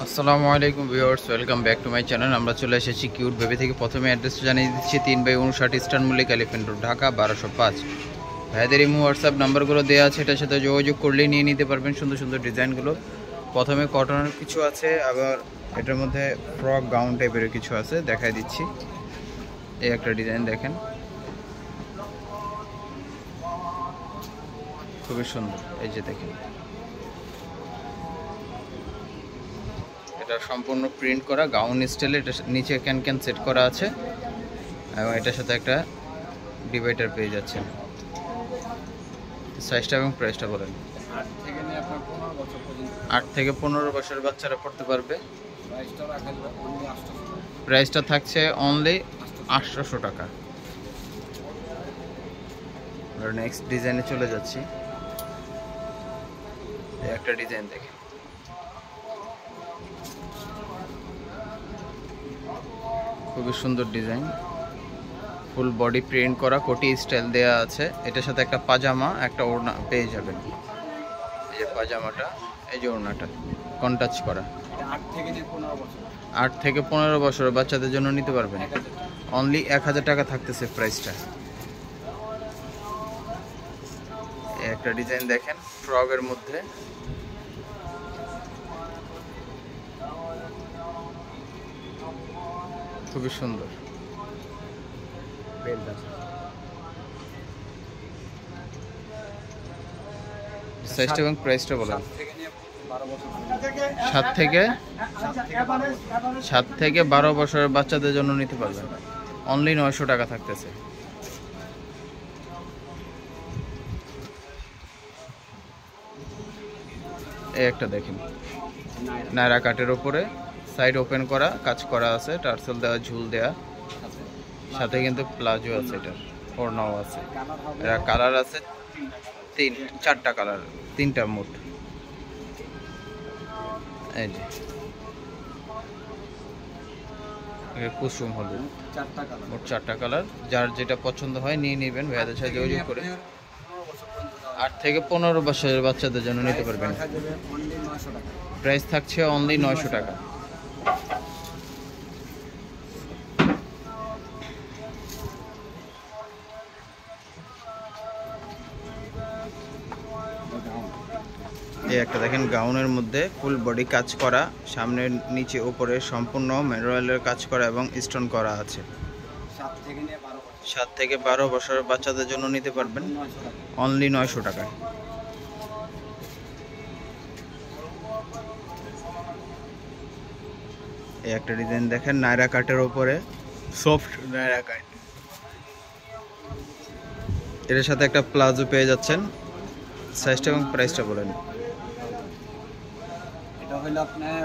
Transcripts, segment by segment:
আসসালামু আলাইকুম viewers, welcome back to my channel. আমরা চলে এসেছি কিউট বেবি থেকে। প্রথমে অ্যাড্রেসটা জানিয়ে দিচ্ছি 3/59 eastern Mallik elephant road, Dhaka 1205। ভাইদের ইমো হোয়াটসঅ্যাপ নাম্বারগুলো দেওয়া আছে, এটার সাথে যোগাযোগ করলেই নিয়ে নিতে পারবেন সুন্দর সুন্দর ডিজাইনগুলো। প্রথমে কটনের কিছু আছে, আবার এটার মধ্যে ফ্রক গাউন টাইপের কিছু আছে, দেখাই দিচ্ছি। এই একটা ডিজাইন দেখেন, খুবই সুন্দর। এই যে দেখেন, এটা সম্পূর্ণ প্রিন্ট করা গাউন স্টাইলে। এটা নিচে ক্যান ক্যান সেট করা আছে এবং এটার সাথে একটা ডিভাইডার পেয়ে যাচ্ছেন। সাইজটা এবং প্রাইসটা বলেন। 8 থেকে 15 বছরের বাচ্চারা পড়তে পারবে। প্রাইসটা থাকছে অনলি 800 টাকা। আর নেক্সট ডিজাইনে চলে যাচ্ছি। একটা ডিজাইন দেখেন, খুবই সুন্দর ডিজাইন, ফুল বডি প্রিন্ট করা, কোটি স্টাইল দেয়া আছে। এটার সাথে একটা পাজামা, একটা ওড়না পেয়ে যাবেন। এই যে পাজামাটা, এই যে ওড়নাটা কন্টাচ করা। 8 থেকে 15 বছরের বাচ্চাদের জন্য নিতে পারবেন। অনলি 1000 টাকা থাকতেছে প্রাইসটা। একটা ডিজাইন দেখেন ফ্রকের মধ্যে, খুবই সুন্দর। সাইজটা এবং প্রাইসটা বলেন। 7 থেকে 12 বছরের বাচ্চাদের জন্য নিতে পারবেন। অনলি 900 টাকা থাকতেছে। এই একটা দেখেন, নায়রা কাটের উপরে সাইড ওপেন করা, কাজ করা আছে, টার্সেল দেওয়া, ঝুল দেওয়া, সাথে কিন্তু প্লাজো আছে, এটার ওড়নাও আছে। এরা কালার আছে 4টা কালার, 3টা মোট। এই যে কুসুম হলুদ, মোট 4টা কালার। যার যেটা পছন্দ হয় নিয়ে নেবেন, ভাইয়াদের সাথে যোগাযোগ করে। 8 থেকে 15 বছরের বাচ্চাদের জন্য নিতে পারবেন। প্রাইস থাকছে অনলি 900 টাকা। এই একটা দেখেন, গাউনের মধ্যে ফুল বডি কাজ করা, সামনে নিচে উপরে সম্পূর্ণ ম্যানুয়ালের কাজ করা এবং স্টোন করা আছে। 7 থেকে 12 বছরের বাচ্চাদের জন্য নিতে পারবেন অনলি 900 টাকায়। এই একটা ডিজাইন দেখেন, নায়রা কাটের উপরে, সফট নায়রা কাট। এর সাথে একটা প্লাজো পেয়ে যাচ্ছেন। সাইজটা এবং প্রাইসটা বলেন। এটা হলো আপনার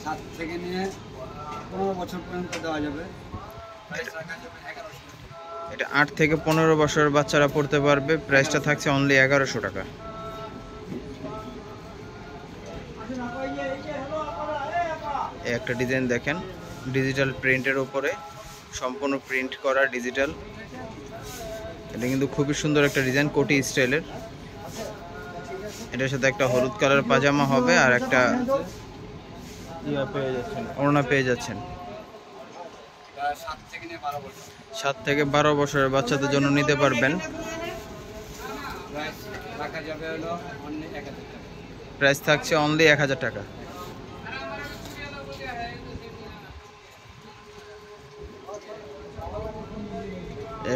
7 থেকে নিয়ে 15 বছর পর্যন্ত দেওয়া যাবে। প্রাইস রাখা যাবে 1100। এটা 8 থেকে 15 বছরের বাচ্চারা পড়তে পারবে। প্রাইসটা থাকছে অনলি 1100 টাকা। এই একটা ডিজাইন দেখেন, ডিজিটাল প্রিন্টের উপরে সম্পূর্ণ প্রিন্ট করা ডিজিটাল। এটা কিন্তু খুবই সুন্দর একটা ডিজাইন, কোটি স্টাইলের। এটার সাথে একটা হলুদ কালার পাজামা হবে আর একটা ওড়না পেয়ে যাচ্ছেন। 7 থেকে 12 বছরের বাচ্চাদের জন্য নিতে পারবেন। প্রাইস থাকছে অনলি 1000 টাকা।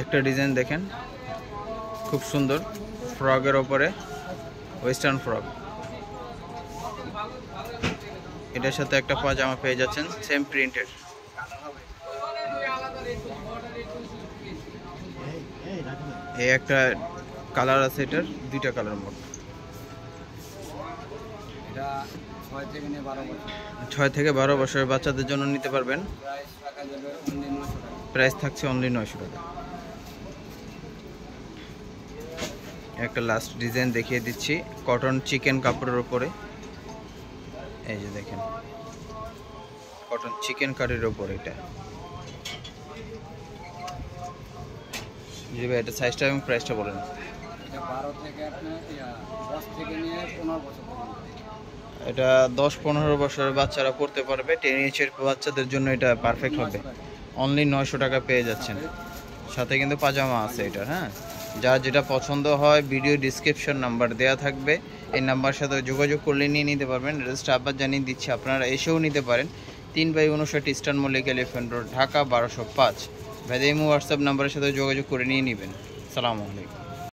একটা ডিজাইন দেখেন, খুব সুন্দর, ফ্রকের ওপরে ওয়েস্টার্ন ফ্রক। এটার সাথে একটা পাজামা পেয়ে যাচ্ছেন সেম প্রিন্টের। এই একটা কালার আছে, এটার 2টা কালার মোট। 6 থেকে 12 বছরের বাচ্চাদের জন্য নিতে পারবেন। প্রাইস থাকছে অনলি 900 টাকা। একটা লাস্ট ডিজাইন দেখিয়ে দিচ্ছি, কটন চিকেন কাপড়ের উপরে। এই যে দেখেন, কটন চিকেন কাটের উপর এটা। জি ভাই, এটা সাইজটা এবং প্রাইসটা বলেন। এটা 12 থেকে আপনার 10 থেকে নিয়ে 15 বছর পর্যন্ত। এটা 10-15 বছরের বাচ্চারা পড়তে পারবে, টিনেজের বাচ্চাদের জন্য এটা পারফেক্ট হবে। অনলি 900 টাকা পেয়ে যাচ্ছেন। সাথে কিন্তু পাজামা আছে এটা। হ্যাঁ, যার যেটা পছন্দ হয় ভিডিও ডিসক্রিপশন নাম্বার দেওয়া থাকবে, এই নাম্বার সাথে যোগাযোগ করলে নিয়ে নিতে পারবেন। অ্যাড্রেসটা আবার জানিয়ে দিচ্ছি, আপনারা এসেও নিতে পারেন। 3/59 eastern Mallik elephant road, Dhaka 1205। ভাইদের হোয়াটসঅ্যাপ নাম্বারের সাথে যোগাযোগ করে নিয়ে নেবেন। সালামু আলাইকুম।